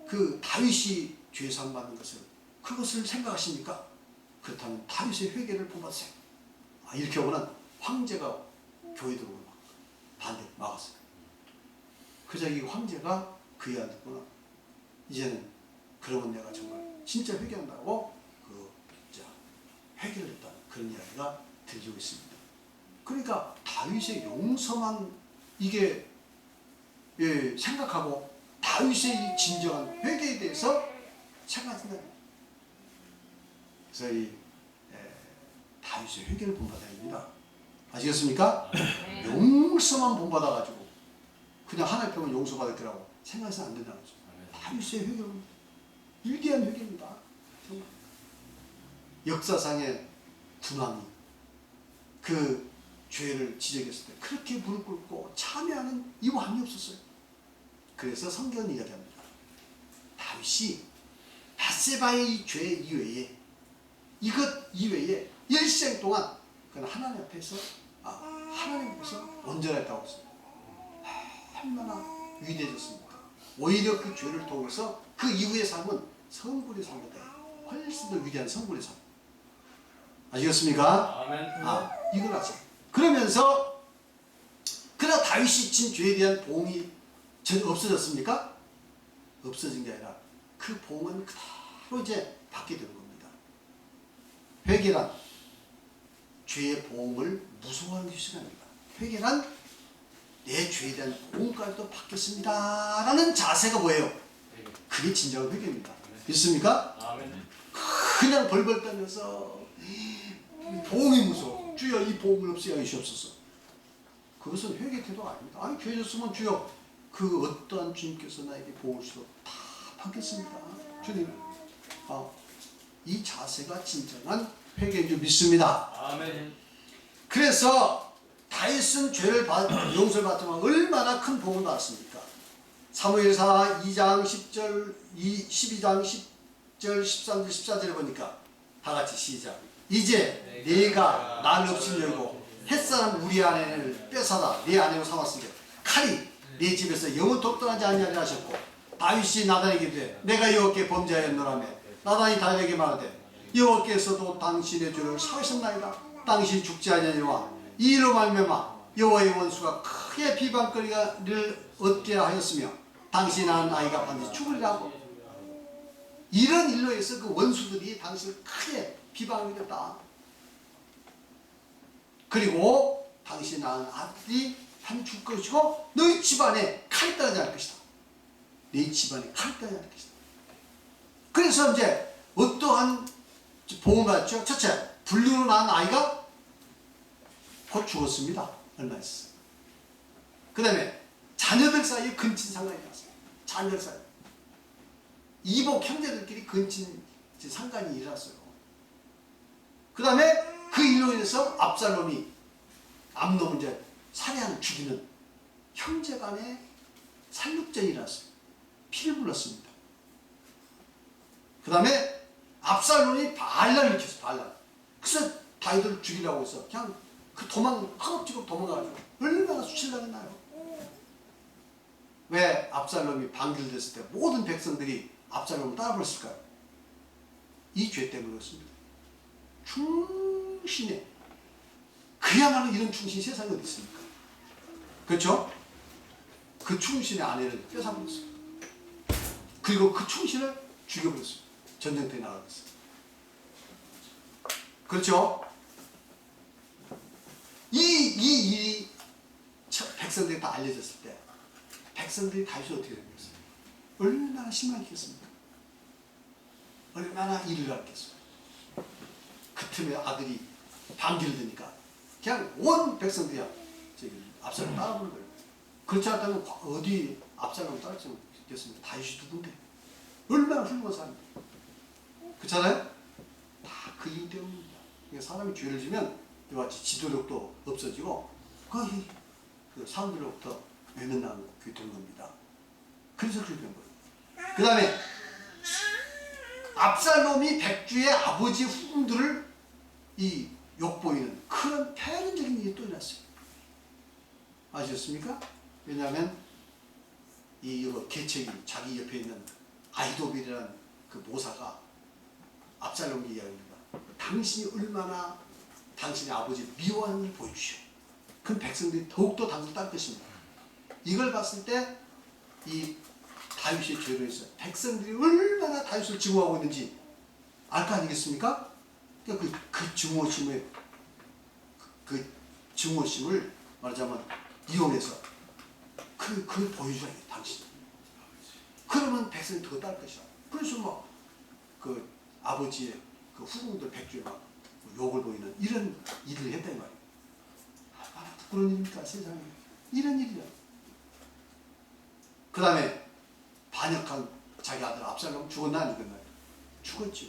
그 다윗이 죄상 받는 것을 그것을 생각하십니까? 그렇다면 다윗의 회개를 본받으세요. 이렇게 하고는 황제가 교회 들어오고 반대 막았어요. 그래서 이 황제가 그의 안 듣구나. 이제는 그러면 내가 정말 진짜 회개한다고 회개를 했다는 그런 이야기가 들리고 있습니다. 그러니까 다윗의 용서만 이게 생각하고 다윗의 이 진정한 회개에 대해서 생각한다. 그래서 이 다윗의 회개를 본받아야 됩니다. 아시겠습니까? 용서만 본받아가지고 그냥 하나님 평은 용서받을 거라고 생각해서는 안 된다는 거죠. 다윗의 회개는 위대한 회개입니다. 정말. 역사상의 군왕이 그 죄를 지적했을 때 그렇게 무릎 꿇고 참여하는 이 왕이 없었어요. 그래서 성경은 이야기합니다. 다윗이 밧세바의 이 죄 이외에 이것 이외에 일생 동안 그는 하나님 앞에서 하나님 앞에서 온전했다고 했습니다. 얼마나 위대해졌습니까? 오히려 그 죄를 통해서 그 이후의 삶은 성불의 삶이다. 훨씬 더 위대한 성불의 삶. 아시겠습니까? 아멘. 이걸 아세요. 그러면서 그러나 다윗이 진 죄에 대한 보응이 없어졌습니까? 없어진 게 아니라 그 보응은 그대로 이제 받게 되는 겁니다. 회개란 죄의 보응을 무서워하는 것이 아닙니다. 회개란 내 죄에 대한 보응까지도 받겠습니다 라는 자세가 뭐예요? 그게 진정한 회개입니다. 믿습니까? 아멘. 그냥 벌벌 떨면서 보응이 무서워. 주여 이 보응을 없애야 주옵소서. 그것은 회개 태도가 아닙니다. 아니 죄 졌으면 주여 그 어떠한 주님께서 나에게 보응을 주도 다 받겠습니다. 주님. 이 자세가 진정한 회개인 줄 믿습니다. 아멘. 그래서 다윗은 죄를 용서를 받지만 얼마나 큰 복을 받았습니까? 사무엘사 2장 10절 12장 10절 13절 14절에 보니까 다 같이 시작. 이제 네가 나를 업신여고 햇사람 우리 아내를 뺏어다 네 아내로 삼았으니 칼이 네 집에서 영원토록 떠나지 않냐를 하셨고 다윗이 나단에게 이르되 내가 여호와께 범죄하였노라며 나단이 다윗에게 말하되 여호와께서도 당신의 죄를 사하셨나이다. 당신이 죽지 아니하니와 이로 말미암아 여호와의 원수가 크게 비방거리를 얻게 하였으며 당신이 낳은 아이가 반드시 죽으리라고. 이런 일로 해서 그 원수들이 당신을 크게 비방하게 됐다. 그리고 당신이 낳은 아들이 한 죽을 것이고 너희 집안에 칼이 떨어지지 않을 것이다. 너희 집안에 칼이 떨어지지 않을 것이다. 그래서 이제 어떠한 보험을 받았죠? 첫째, 불륜으로 낳은 아이가 곧 죽었습니다. 얼마 있었어요. 그 다음에 자녀들 사이에 근친 상관이 났어요. 자녀들 사이에. 이복 형제들끼리 근친 상관이 일어났어요. 그 다음에 그 일로 인해서 압살롬이 암놈을 이제 살해하는 죽이는 형제 간의 살육전이 일어났어요. 피를 불렀습니다. 그 다음에 압살롬이 반란을 일으켰어요. 반란. 그래서 다윗을 죽이려고 해서 그냥 그 허겁지겁 도망가가지고 얼마나 수치를 당했나요? 왜 압살롬이 방길됐을 때 모든 백성들이 압살롬을 따라버렸을까요? 이 죄 때문에 그렇습니다. 충신에 그야말로 이런 충신이 세상에 어디 있습니까? 그렇죠? 그 충신의 아내를 뺏어버렸어요. 그리고 그 충신을 죽여버렸어요. 전쟁터에 나가겠어요. 그렇죠? 이 일이 백성들이 다 알려졌을 때 백성들이 다윗을 어떻게 생겼어요? 얼마나 실망했겠습니까? 얼마나 일을 했겠어요? 그 틈에 아들이 반기를 드니까 그냥 온 백성들이 저기 압살롬 따라오는 거예요. 그렇지 않다면 어디 압살롬 따라지 못했겠습니까? 다윗이 누군데? 얼마나 훌륭한 사람인데. 그렇잖아요? 다 그 이유 때문입니다. 그러니까 사람이 죄를 지면 이와 같이 지도력도 없어지고 거의 그 사람들로부터 외면당하는 그게 되는 겁니다. 그래서 그렇게 된 거예요. 그 다음에 압살롬이 백주의 아버지 후궁들을 이 욕보이는 그런 폐륜적인 일이 또 일어났어요. 아시겠습니까? 왜냐하면 이 계책이 자기 옆에 있는 아히도빌이라는 그 모사가 압살롬에게 이야기합니다. 당신이 얼마나 당신의 아버지를 미워하는 걸 보여주시오. 그럼 백성들이 더욱더 당신을 따를 것입니다. 이걸 봤을 때 이 다윗의 죄로 해서 백성들이 얼마나 다윗을 증오하고 있는지 알 거 아니겠습니까? 그러니까 그 증오심을 말하자면 이용해서 그걸 보여줘야 돼, 당신. 그러면 백성이 더 딸 것이야. 그래서 막 그 아버지의 그 후궁들 백주에 막 욕을 보이는 이런 일을 했단 말이에요. 얼마나 부끄러운 일입니까, 세상에. 이런 일이야. 그 다음에 반역한 자기 아들 압살롬 죽었나 안 죽었나? 죽었죠.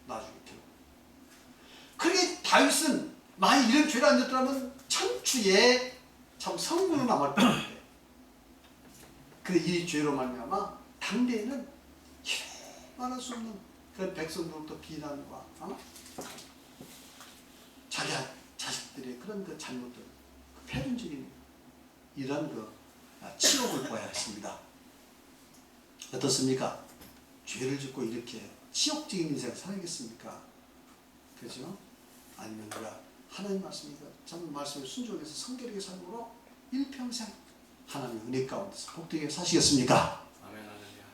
나중에. 그러게 다윗은 만약 이런 죄를 안 졌더라면 천추에 참 성군으로 남을 뻔한데 그 이 죄로 말미암아 당대에는 말할 수 없는 그런 백성들로부터 비난과 자기 자식들의 그런 그 잘못들, 그 폐륜적인 이런 그 치욕을 보아야 했습니다. 어떻습니까? 죄를 짓고 이렇게 치욕적인 인생을 살아야겠습니까? 그렇죠? 아니면 우리가 하나님 말씀이니까 참 말씀에 순종해서 성결하게 삶으로 일평생 하나님의 은혜 가운데서 복되게 사시겠습니까? 아멘, 할렐루야.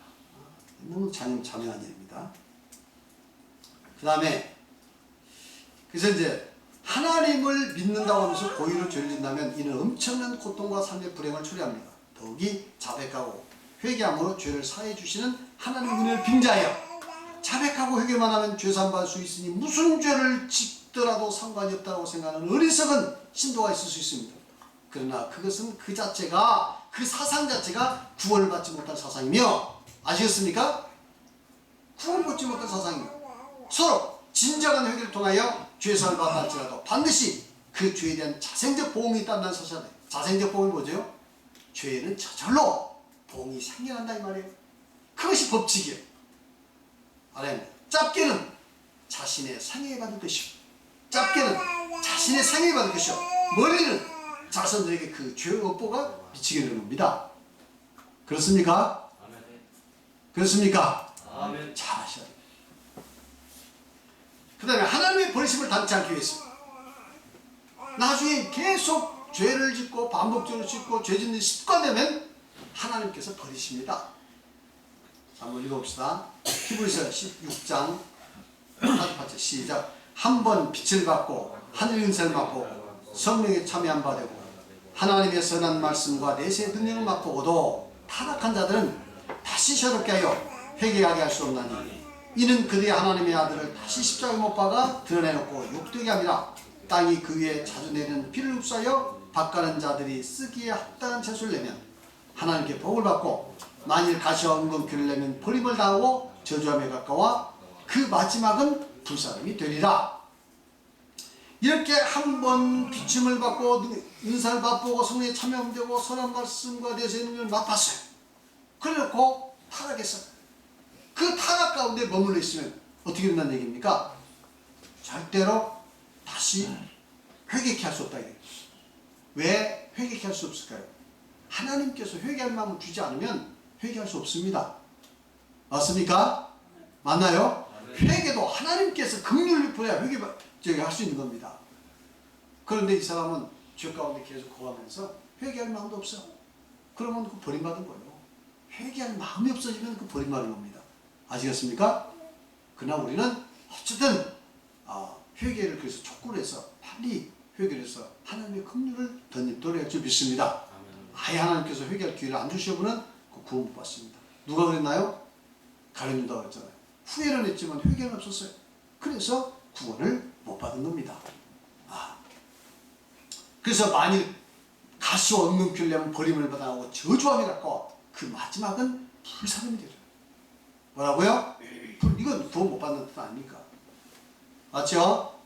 너무 자명한 일입니다. 그 다음에 그래서 이제 하나님을 믿는다고 하면서 고의로 죄를 짓는다면 이는 엄청난 고통과 삶의 불행을 초래합니다. 더욱이 자백하고 회개함으로 죄를 사해 주시는 하나님의 은혜를 빙자하여 자백하고 회개만 하면 죄산 받을 수 있으니 무슨 죄를 짓더라도 상관이 없다고 생각하는 어리석은 신도가 있을 수 있습니다. 그러나 그것은 그 자체가 그 사상 자체가 구원을 받지 못한 사상이며 아시겠습니까? 구원을 받지 못한 사상이며 서로 진정한 회개를 통하여 죄사를 받다 할지라도 반드시 그 죄에 대한 자생적 보응이 있다는 사실을 자생적 보응이 뭐죠? 죄는 저절로 보응이 생겨난다 이 말이에요. 그것이 법칙이에요. 알아요? 짧게는 자신의 상해 받을 것이고 짧게는 자신의 상해 받을 것이고 머리는 자손들에게 그 죄의 업보가 미치게 되는 겁니다. 그렇습니까? 아멘. 그렇습니까? 아멘. 잘 하셔야 돼요. 그 다음에 하나님의 버리심을 당치 않기 위해서 나중에 계속 죄를 짓고 반복적으로 짓고 죄 짓는 습관되면 하나님께서 버리십니다. 자, 한번 읽어봅시다. 히브리서 16장 48절 시작. 한 번 빛을 받고 하늘 은사를 받고 성령에 참여한 바 되고 하나님의 선한 말씀과 내세의 능력을 맛보고도 타락한 자들은 다시 새롭게 하여 회개하게 할 수 없나니 이는 그들이 하나님의 아들을 다시 십자가에 못 박아 드러내놓고 욕되게 함이라. 땅이 그 위에 자주 내리는 비를 흡수하여 밭가는 자들이 쓰기에 합당한 채소를 내면 하나님께 복을 받고 만일 가시와 은검귀를 내면 버림을 당하고 저주함에 가까워 그 마지막은 불사름이 되리라. 이렇게 한 번 비춤을 받고 은사를 맛보고 성령에 참여되고 선한 말씀과 내세의 능력을 맛봤어요. 그래놓고 타락했어요. 그 타락 가운데 머물러 있으면 어떻게 된다는 얘기입니까? 절대로 다시 회개케 할 수 없다. 왜 회개케 할 수 없을까요? 하나님께서 회개할 마음을 주지 않으면 회개할 수 없습니다. 맞습니까? 맞나요? 회개도 하나님께서 긍휼을 보여야 할 수 있는 겁니다. 그런데 이 사람은 죄 가운데 계속 거하면서 회개할 마음도 없어. 그러면 그 버림받은 거예요. 회개할 마음이 없어지면 그 버림받은 겁니다. 아시겠습니까? 그러나 우리는 어쨌든 회개를 그래서 촉구를 해서 빨리 회개를 해서 하나님의 긍휼을 덧입도록 할 줄 믿습니다. 아예 하나님께서 회개할 기회를 안 주시고는 그 구원 못 받습니다. 누가 그랬나요? 가룟 유다가 그랬잖아요. 후회는 했지만 회개는 없었어요. 그래서 구원을 못 받은 겁니다. 그래서 만일 가시 얻는 길려면 버림을 받아하고 저주함에 가까워 그 마지막은 불사름이 되죠. 뭐라고요? 이건 구원 못 받는 뜻 아닙니까? 맞죠?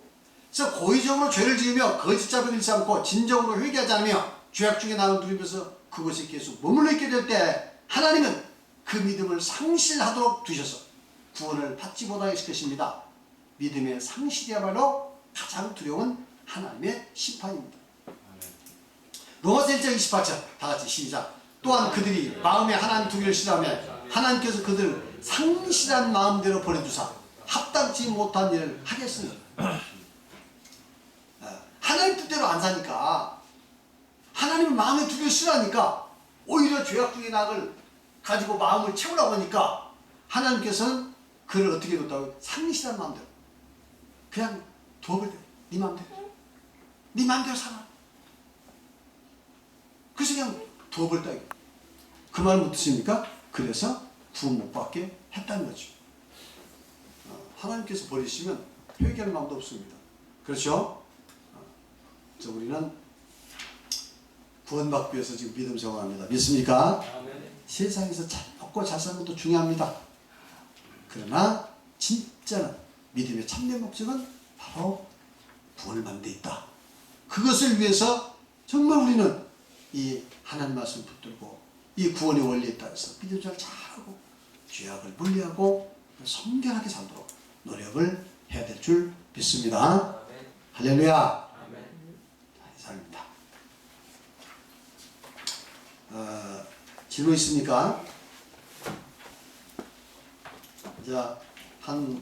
그래서 고의적으로 죄를 지으며 거짓 자백을 잃지 않고 진정으로 회개하지 않으며 죄악 중에 나를 누리면서 그것이 계속 머물러 있게 될 때 하나님은 그 믿음을 상실하도록 두셔서 구원을 받지 못하게 하실 것입니다. 믿음의 상실이야말로 가장 두려운 하나님의 심판입니다. 로마서 1장 28절 다같이 시작. 또한 그들이 마음에 하나님 두기를 싫어하면 하나님께서 그들을 상실한 마음대로 버려두사 합당치 못한 일을 하겠으니 하나님 뜻대로 안 사니까 하나님을 마음에 두기를 싫어하니까 오히려 죄악 중의 낙을 가지고 마음을 채우라고 하니까 하나님께서는 그를 어떻게 뒀다고? 상실한 마음대로 그냥 두어버려. 네 마음대로 네 마음대로 살아. 그래서 그냥 두어버렸다. 그 말 못 듣습니까? 그래서 구원 못 받게 했다는 거죠. 하나님께서 버리시면 회개할 마음도 없습니다. 그렇죠? 그래서 우리는 구원받기 위해서 지금 믿음 생활합니다. 믿습니까? 세상에서 잘 먹고 잘 사는 것도 중요합니다. 그러나 진짜는 믿음의 참된 목적은 바로 구원을 받는 데 있다. 그것을 위해서 정말 우리는 이 하나님 말씀 붙들고 이 구원의 원리에 따라서 믿음 생활 잘하고 죄악을 분리하고 성결하게 살도록 노력을 해야 될 줄 믿습니다. 할렐루야. 이상입니다. 질문 있습니까? 자, 한